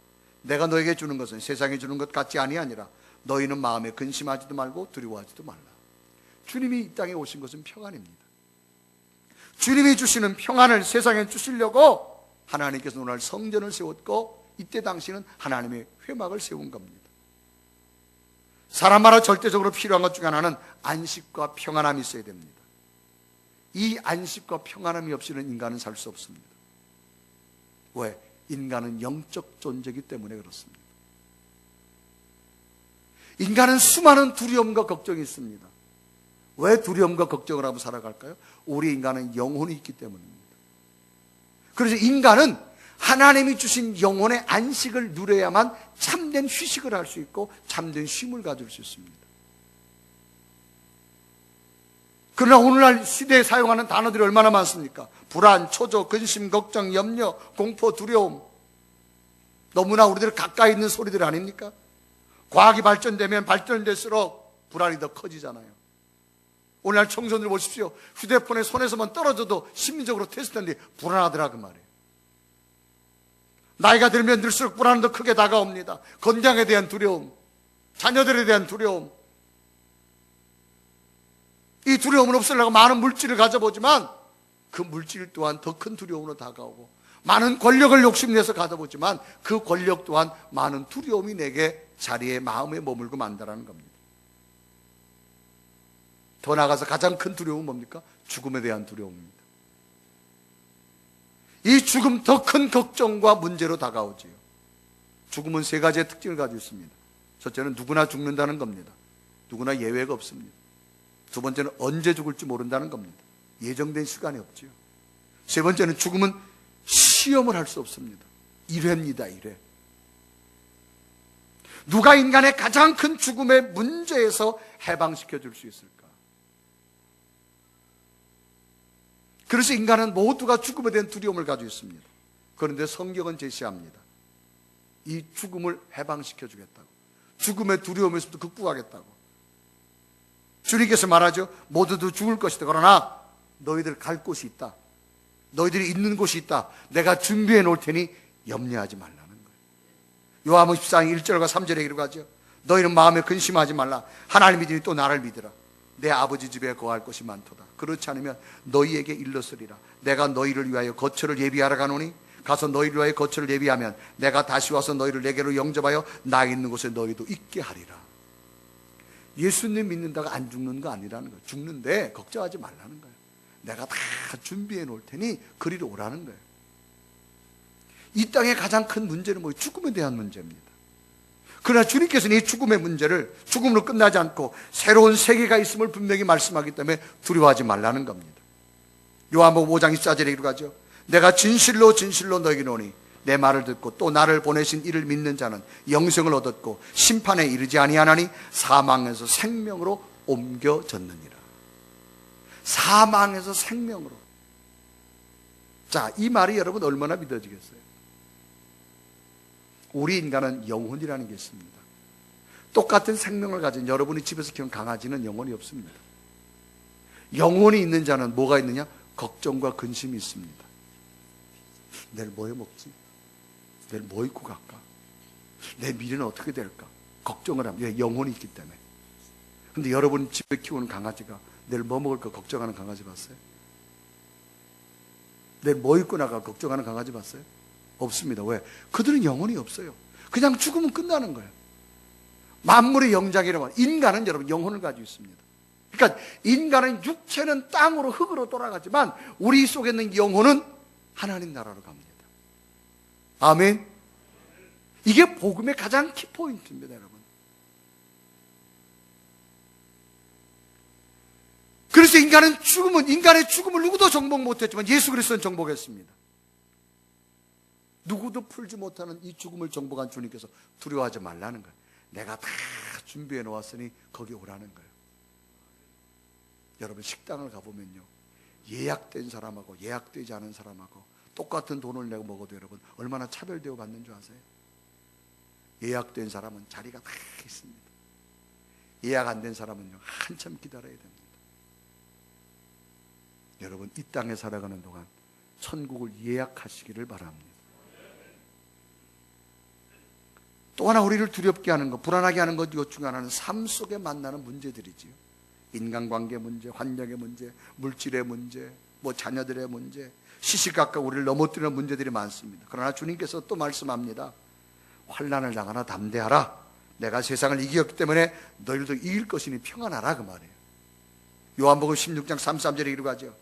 내가 너에게 주는 것은 세상에 주는 것 같지 아니하니라. 너희는 마음에 근심하지도 말고 두려워하지도 말라. 주님이 이 땅에 오신 것은 평안입니다. 주님이 주시는 평안을 세상에 주시려고 하나님께서 오늘 성전을 세웠고 이때 당시는 하나님의 회막을 세운 겁니다. 사람마다 절대적으로 필요한 것 중 하나는 안식과 평안함이 있어야 됩니다. 이 안식과 평안함이 없이는 인간은 살 수 없습니다. 왜? 인간은 영적 존재이기 때문에 그렇습니다. 인간은 수많은 두려움과 걱정이 있습니다. 왜 두려움과 걱정을 하고 살아갈까요? 우리 인간은 영혼이 있기 때문입니다. 그래서 인간은 하나님이 주신 영혼의 안식을 누려야만 참된 휴식을 할 수 있고 참된 쉼을 가질 수 있습니다. 그러나 오늘날 시대에 사용하는 단어들이 얼마나 많습니까? 불안, 초조, 근심, 걱정, 염려, 공포, 두려움. 너무나 우리들 가까이 있는 소리들 아닙니까? 과학이 발전되면 발전될수록 불안이 더 커지잖아요. 오늘날 청소년들 보십시오. 휴대폰에 손에서만 떨어져도 심리적으로 테스트하는데 불안하더라 그 말이에요. 나이가 들면 들수록 불안은 더 크게 다가옵니다. 건강에 대한 두려움, 자녀들에 대한 두려움. 이 두려움을 없애려고 많은 물질을 가져보지만 그 물질 또한 더 큰 두려움으로 다가오고, 많은 권력을 욕심내서 가져보지만 그 권력 또한 많은 두려움이 내게 자리에 마음에 머물고 만다라는 겁니다. 더 나아가서 가장 큰 두려움은 뭡니까? 죽음에 대한 두려움입니다. 이 죽음 더 큰 걱정과 문제로 다가오지요. 죽음은 세 가지의 특징을 가지고 있습니다. 첫째는 누구나 죽는다는 겁니다. 누구나 예외가 없습니다. 두 번째는 언제 죽을지 모른다는 겁니다. 예정된 시간이 없지요. 세 번째는 죽음은 시험을 할 수 없습니다. 1회입니다. 1회. 누가 인간의 가장 큰 죽음의 문제에서 해방시켜 줄 수 있을까? 그래서 인간은 모두가 죽음에 대한 두려움을 가지고 있습니다. 그런데 성경은 제시합니다. 이 죽음을 해방시켜 주겠다고. 죽음의 두려움에서부터 극복하겠다고. 주님께서 말하죠. 모두도 죽을 것이다. 그러나 너희들 갈 곳이 있다. 너희들이 있는 곳이 있다. 내가 준비해 놓을 테니 염려하지 말라는 거예요. 요한복음 14장 1절과 3절에 기록하죠. 너희는 마음에 근심하지 말라. 하나님을 믿으니 또 나를 믿으라. 내 아버지 집에 거할 것이 많도다. 그렇지 않으면 너희에게 일렀으리라. 내가 너희를 위하여 거처를 예비하러 가노니 가서 너희를 위하여 거처를 예비하면 내가 다시 와서 너희를 내게로 영접하여 나 있는 곳에 너희도 있게 하리라. 예수님 믿는다가 안 죽는 거 아니라는 거예요. 죽는데 걱정하지 말라는 거예요. 내가 다 준비해 놓을 테니 그리로 오라는 거예요. 이 땅의 가장 큰 문제는 뭐예요? 죽음에 대한 문제입니다. 그러나 주님께서는 이 죽음의 문제를 죽음으로 끝나지 않고 새로운 세계가 있음을 분명히 말씀하기 때문에 두려워하지 말라는 겁니다. 요한복음 5장 24절에 기록하죠. 내가 진실로 진실로 너에게 이르노니 내 말을 듣고 또 나를 보내신 이를 믿는 자는 영생을 얻었고 심판에 이르지 아니하나니 사망에서 생명으로 옮겨졌느니라. 사망에서 생명으로. 자, 이 말이 여러분 얼마나 믿어지겠어요? 우리 인간은 영혼이라는 게 있습니다. 똑같은 생명을 가진 여러분이 집에서 키운 강아지는 영혼이 없습니다. 영혼이 있는 자는 뭐가 있느냐? 걱정과 근심이 있습니다. 내일 뭐 해 먹지? 내일 뭐 입고 갈까? 내 미래는 어떻게 될까? 걱정을 합니다. 왜? 영혼이 있기 때문에. 근데 여러분 집에 키우는 강아지가 내일 뭐 먹을까 걱정하는 강아지 봤어요? 내일 뭐 입고 나가 걱정하는 강아지 봤어요? 없습니다. 왜? 그들은 영혼이 없어요. 그냥 죽으면 끝나는 거예요. 만물의 영장이라면 인간은 여러분 영혼을 가지고 있습니다. 그러니까 인간은 육체는 땅으로 흙으로 돌아가지만 우리 속에 있는 영혼은 하나님 나라로 갑니다. 아멘. 이게 복음의 가장 키포인트입니다, 여러분. 그래서 인간의 죽음을 누구도 정복 못했지만 예수 그리스도는 정복했습니다. 누구도 풀지 못하는 이 죽음을 정복한 주님께서 두려워하지 말라는 거예요. 내가 다 준비해 놓았으니 거기 오라는 거예요. 여러분 식당을 가보면요, 예약된 사람하고 예약되지 않은 사람하고 똑같은 돈을 내고 먹어도 여러분 얼마나 차별되어 받는 줄 아세요? 예약된 사람은 자리가 다 있습니다. 예약 안 된 사람은요 한참 기다려야 됩니다. 여러분 이 땅에 살아가는 동안 천국을 예약하시기를 바랍니다. 또 하나 우리를 두렵게 하는 것, 불안하게 하는 것 중에 하나는 삶 속에 만나는 문제들이지요. 인간관계 문제, 환경의 문제, 물질의 문제, 자녀들의 문제, 시시각각 우리를 넘어뜨리는 문제들이 많습니다. 그러나 주님께서 또 말씀합니다. 환난을 당하나 담대하라. 내가 세상을 이겼기 때문에 너희들도 이길 것이니 평안하라 그 말이에요. 요한복음 16장 33절에 이르가죠.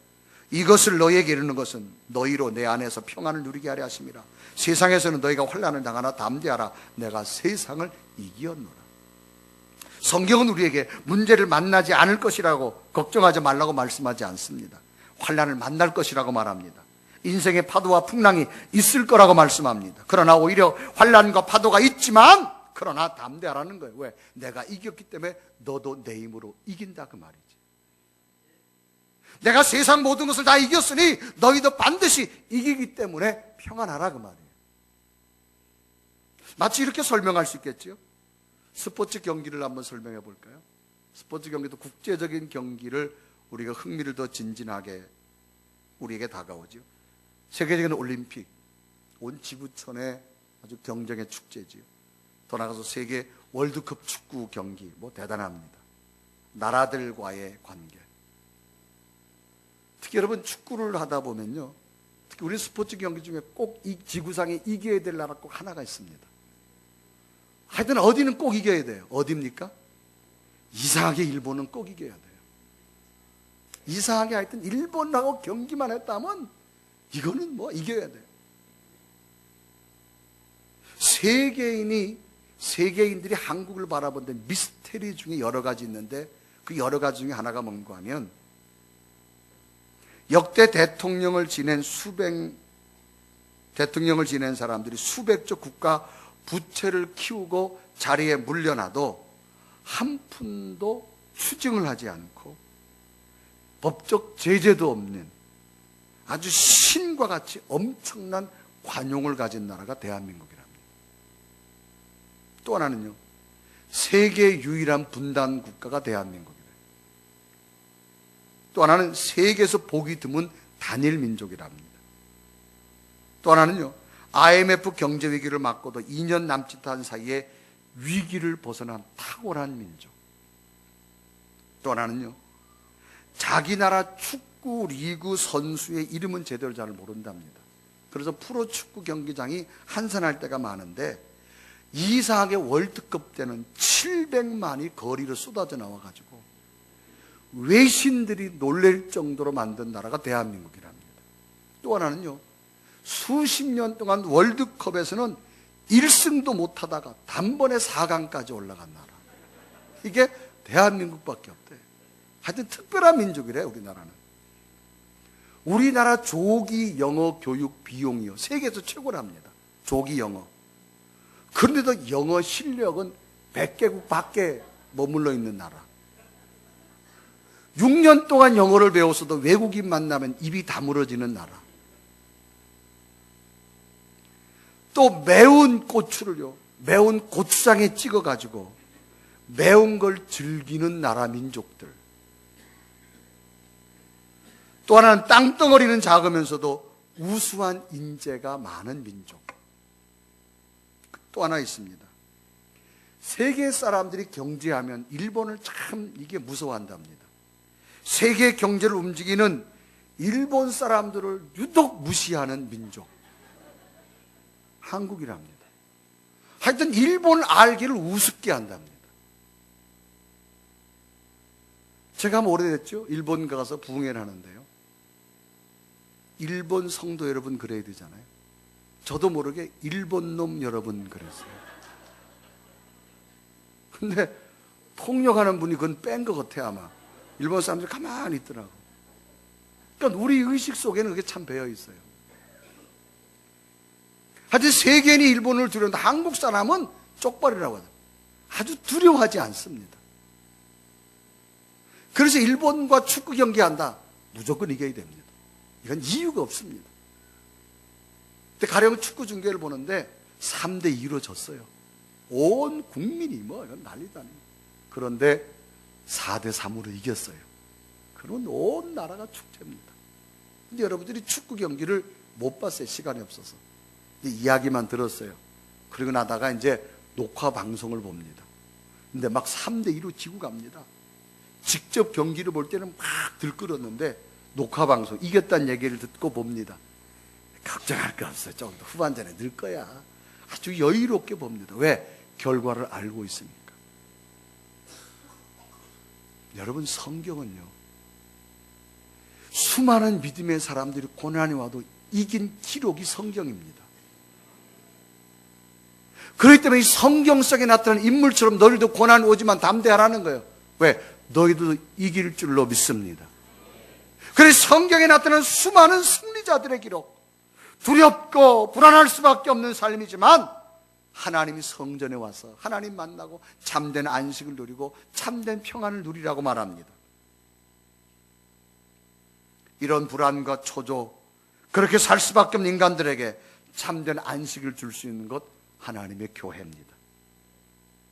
이것을 너희에게 이르는 것은 너희로 내 안에서 평안을 누리게 하려 하심이라. 세상에서는 너희가 환난을 당하나 담대하라. 내가 세상을 이기었노라. 성경은 우리에게 문제를 만나지 않을 것이라고 걱정하지 말라고 말씀하지 않습니다. 환난을 만날 것이라고 말합니다. 인생의 파도와 풍랑이 있을 거라고 말씀합니다. 그러나 오히려 환난과 파도가 있지만 그러나 담대하라는 거예요. 왜? 내가 이겼기 때문에 너도 내 힘으로 이긴다 그 말이지. 내가 세상 모든 것을 다 이겼으니 너희도 반드시 이기기 때문에 평안하라 그 말이에요. 마치 이렇게 설명할 수 있겠죠. 스포츠 경기를 한번 설명해 볼까요? 스포츠 경기도 국제적인 경기를 우리가 흥미를 더 진진하게 우리에게 다가오죠. 세계적인 올림픽, 온 지구촌의 아주 경쟁의 축제지요. 더 나가서 세계 월드컵 축구 경기, 대단합니다. 나라들과의 관계. 특히 여러분 축구를 하다 보면요, 특히 우리 스포츠 경기 중에 꼭 이 지구상에 이겨야 될 나라 꼭 하나가 있습니다. 하여튼 어디는 꼭 이겨야 돼요. 어디입니까? 이상하게 일본은 꼭 이겨야 돼요. 이상하게 하여튼 일본하고 경기만 했다면 이거는 이겨야 돼요. 세계인들이 한국을 바라보는 미스테리 중에 여러 가지 있는데 그 여러 가지 중에 하나가 뭔가 하면 역대 대통령을 지낸 사람들이 수백조 국가 부채를 키우고 자리에 물려놔도 한 푼도 추징을 하지 않고 법적 제재도 없는 아주 신과 같이 엄청난 관용을 가진 나라가 대한민국이랍니다. 또 하나는요, 세계 유일한 분단 국가가 대한민국이래요. 또 하나는 세계에서 보기 드문 단일 민족이랍니다. 또 하나는요, IMF 경제 위기를 맞고도 2년 남짓한 사이에 위기를 벗어난 탁월한 민족. 또 하나는요, 자기 나라 축구 리그 선수의 이름은 제대로 잘 모른답니다. 그래서 프로축구 경기장이 한산할 때가 많은데 이상하게 월드컵 때는 700만이 거리로 쏟아져 나와가지고 외신들이 놀랄 정도로 만든 나라가 대한민국이랍니다. 또 하나는요, 수십 년 동안 월드컵에서는 1승도 못하다가 단번에 4강까지 올라간 나라. 이게 대한민국밖에 없대요. 하여튼 특별한 민족이래요, 우리나라는. 우리나라 조기 영어 교육 비용이요, 세계에서 최고랍니다. 조기 영어. 그런데도 영어 실력은 100개국 밖에 머물러 있는 나라. 6년 동안 영어를 배웠어도 외국인 만나면 입이 다물어지는 나라. 또 매운 고추를요, 매운 고추장에 찍어가지고 매운 걸 즐기는 나라 민족들. 또 하나는 땅덩어리는 작으면서도 우수한 인재가 많은 민족. 또 하나 있습니다. 세계 사람들이 경제하면 일본을 참 이게 무서워한답니다. 세계 경제를 움직이는 일본 사람들을 유독 무시하는 민족. 한국이랍니다. 하여튼 일본을 알기를 우습게 한답니다. 제가 한번 오래됐죠? 일본 가서 부흥회를 하는데요. 일본 성도 여러분 그래야 되잖아요. 저도 모르게 일본 놈 여러분 그랬어요. 근데 통역하는 분이 그건 뺀 것 같아 아마. 일본 사람들이 가만히 있더라고. 그러니까 우리 의식 속에는 그게 참 배어 있어요. 하여튼 세계인이 일본을 두려운데 한국 사람은 쪽발이라고 하죠. 아주 두려워하지 않습니다. 그래서 일본과 축구 경기한다. 무조건 이겨야 됩니다. 이건 이유가 없습니다. 근데 가령 축구 중계를 보는데 3대2로 졌어요. 온 국민이 이건 난리다. 그런데 4대3으로 이겼어요. 그건 온 나라가 축제입니다. 근데 여러분들이 축구 경기를 못 봤어요. 시간이 없어서. 이야기만 들었어요. 그리고 나다가 이제 녹화 방송을 봅니다. 근데 막 3대2로 지고 갑니다. 직접 경기를 볼 때는 막 들끓었는데 녹화 방송 이겼다는 얘기를 듣고 봅니다. 걱정할 거 없어요. 조금 더 후반전에 늘 거야. 아주 여유롭게 봅니다. 왜? 결과를 알고 있으니까. 여러분, 성경은요, 수많은 믿음의 사람들이 고난이 와도 이긴 기록이 성경입니다. 그렇기 때문에 이 성경 속에 나타나는 인물처럼 너희도 고난이 오지만 담대하라는 거예요. 왜? 너희도 이길 줄로 믿습니다. 그래서 성경에 나타나는 수많은 승리자들의 기록, 두렵고 불안할 수밖에 없는 삶이지만 하나님이 성전에 와서 하나님 만나고 참된 안식을 누리고 참된 평안을 누리라고 말합니다. 이런 불안과 초조, 그렇게 살 수밖에 없는 인간들에게 참된 안식을 줄 수 있는 것, 하나님의 교회입니다.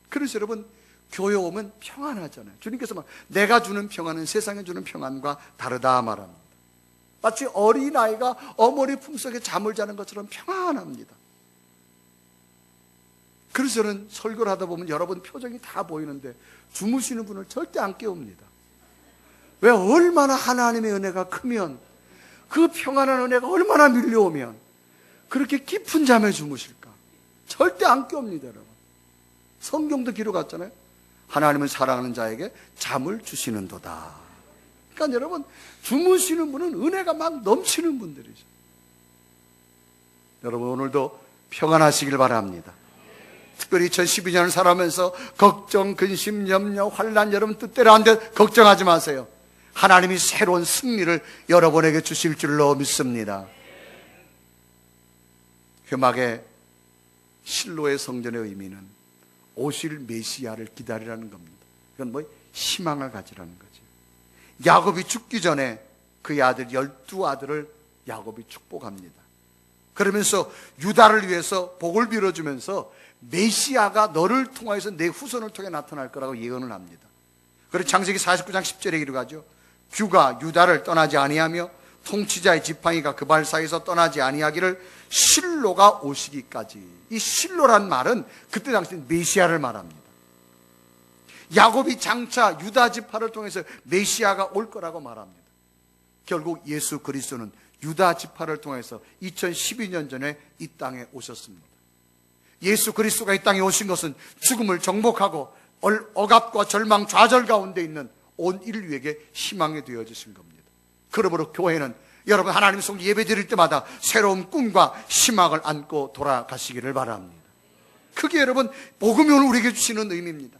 그래서 여러분, 교회 오면 평안하잖아요. 주님께서 막 내가 주는 평안은 세상에 주는 평안과 다르다 말합니다. 마치 어린아이가 어머니 품속에 잠을 자는 것처럼 평안합니다. 그래서 저는 설교를 하다 보면 여러분 표정이 다 보이는데 주무시는 분을 절대 안 깨웁니다. 왜? 얼마나 하나님의 은혜가 크면, 그 평안한 은혜가 얼마나 밀려오면 그렇게 깊은 잠에 주무실까? 절대 안 깨웁니다, 여러분. 성경도 기록했잖아요. 하나님은 사랑하는 자에게 잠을 주시는도다. 그러니까 여러분, 주무시는 분은 은혜가 막 넘치는 분들이죠. 여러분, 오늘도 평안하시길 바랍니다. 특별히 2012년을 살아가면서 걱정, 근심, 염려, 환난, 여러분 뜻대로 안 돼 걱정하지 마세요. 하나님이 새로운 승리를 여러분에게 주실 줄로 믿습니다. 회막의 실로의 성전의 의미는 오실 메시아를 기다리라는 겁니다. 이건 뭐 희망을 가지라는 거죠. 야곱이 죽기 전에 그의 아들 12아들을 야곱이 축복합니다. 그러면서 유다를 위해서 복을 빌어주면서 메시아가 너를 통하여서 내 후손을 통해 나타날 거라고 예언을 합니다. 그래서 창세기 49장 10절에 기록하죠. 규가 유다를 떠나지 아니하며 통치자의 지팡이가 그 발 사이에서 떠나지 아니하기를 실로가 오시기까지. 이 실로란 말은 그때 당시 메시아를 말합니다. 야곱이 장차 유다 지파를 통해서 메시아가 올 거라고 말합니다. 결국 예수 그리스도는 유다 지파를 통해서 2012년 전에 이 땅에 오셨습니다. 예수 그리스도가 이 땅에 오신 것은 죽음을 정복하고 억압과 절망, 좌절 가운데 있는 온 인류에게 희망이 되어주신 겁니다. 그러므로 교회는 여러분 하나님 속 예배 드릴 때마다 새로운 꿈과 희망을 안고 돌아가시기를 바랍니다. 그게 여러분 복음이 오늘 우리에게 주시는 의미입니다.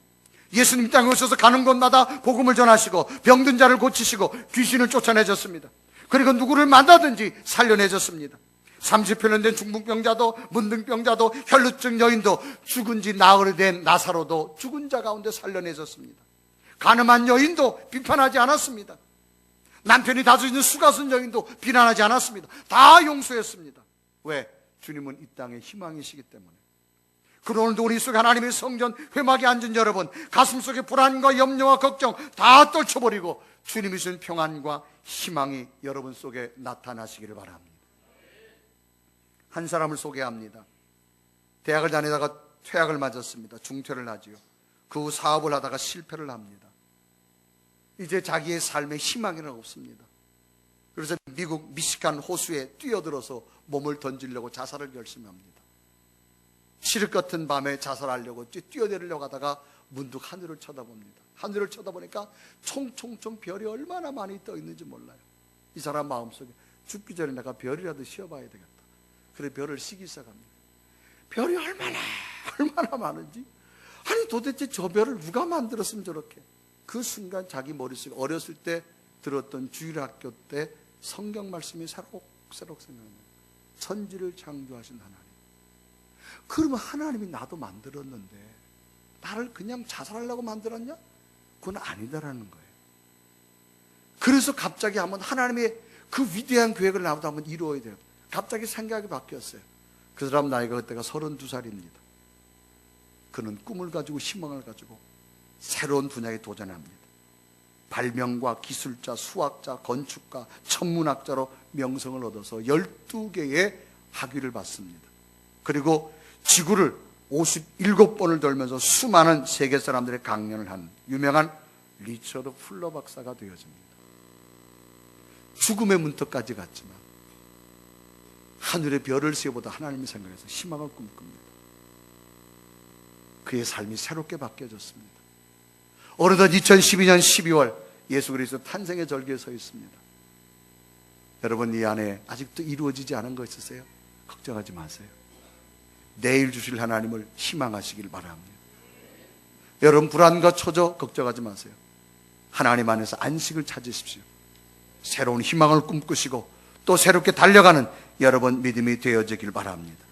예수님 땅에 오셔서 가는 곳마다 복음을 전하시고 병든 자를 고치시고 귀신을 쫓아내셨습니다. 그리고 누구를 만나든지 살려내셨습니다. 30편 된 중풍병자도 문둥병자도 혈루증 여인도 죽은 지 나흘 된 나사로도 죽은 자 가운데 살려내셨습니다. 가늠한 여인도 비판하지 않았습니다. 남편이 다투 있는 수가순 여인도 비난하지 않았습니다. 다 용서했습니다. 왜? 주님은 이 땅의 희망이시기 때문에. 그리고 오늘도 우리 속에 하나님의 성전 회막에 앉은 여러분, 가슴속에 불안과 염려와 걱정 다 떨쳐버리고 주님이 주신 평안과 희망이 여러분 속에 나타나시기를 바랍니다. 한 사람을 소개합니다. 대학을 다니다가 퇴학을 맞았습니다. 중퇴를 하지요. 그 후 사업을 하다가 실패를 합니다. 이제 자기의 삶에 희망이는 없습니다. 그래서 미국 미시간 호수에 뛰어들어서 몸을 던지려고 자살을 결심합니다. 칠흑 같은 밤에 자살하려고 뛰어내리려고 하다가 문득 하늘을 쳐다봅니다. 하늘을 쳐다보니까 총총총 별이 얼마나 많이 떠 있는지 몰라요. 이 사람 마음속에 죽기 전에 내가 별이라도 씌워봐야 되겠다. 그래 별을 쉬기 시작합니다. 별이 얼마나 많은지, 아니 도대체 저 별을 누가 만들었으면 저렇게. 그 순간 자기 머릿속에 어렸을 때 들었던 주일학교 때 성경 말씀이 새록새록 생각납니다. 천지를 창조하신 하나님. 그러면 하나님이 나도 만들었는데 나를 그냥 자살하려고 만들었냐? 그건 아니다라는 거예요. 그래서 갑자기 한번 하나님의 그 위대한 계획을 나보다 한번 이루어야 돼요. 갑자기 생각이 바뀌었어요. 그 사람 나이가 그때가 32살입니다. 그는 꿈을 가지고 희망을 가지고 새로운 분야에 도전합니다. 발명가, 기술자, 수학자, 건축가, 천문학자로 명성을 얻어서 12개의 학위를 받습니다. 그리고 지구를 57번을 돌면서 수많은 세계 사람들의 강연을 한 유명한 리처드 풀러 박사가 되어집니다. 죽음의 문턱까지 갔지만 하늘의 별을 세보다 하나님이 생각해서 희망을 꿈꿉니다. 그의 삶이 새롭게 바뀌어졌습니다. 어느덧 2012년 12월 예수 그리스도 탄생의 절기에 서 있습니다. 여러분 이 안에 아직도 이루어지지 않은 거 있으세요? 걱정하지 마세요. 내일 주실 하나님을 희망하시길 바랍니다. 여러분 불안과 초조 걱정하지 마세요. 하나님 안에서 안식을 찾으십시오. 새로운 희망을 꿈꾸시고 또 새롭게 달려가는 여러분 믿음이 되어지길 바랍니다.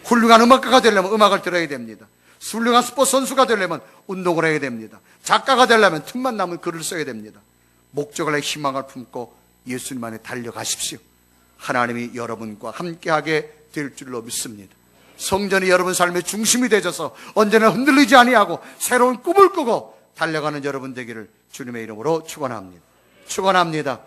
훌륭한 음악가가 되려면 음악을 들어야 됩니다. 훌륭한 스포츠 선수가 되려면 운동을 해야 됩니다. 작가가 되려면 틈만 나면 글을 써야 됩니다. 목적을 내 희망을 품고 예수님 안에 달려가십시오. 하나님이 여러분과 함께하게 될 줄로 믿습니다. 성전이 여러분 삶의 중심이 되셔서 언제나 흔들리지 아니하고 새로운 꿈을 꾸고 달려가는 여러분 되기를 주님의 이름으로 축원합니다. 축원합니다.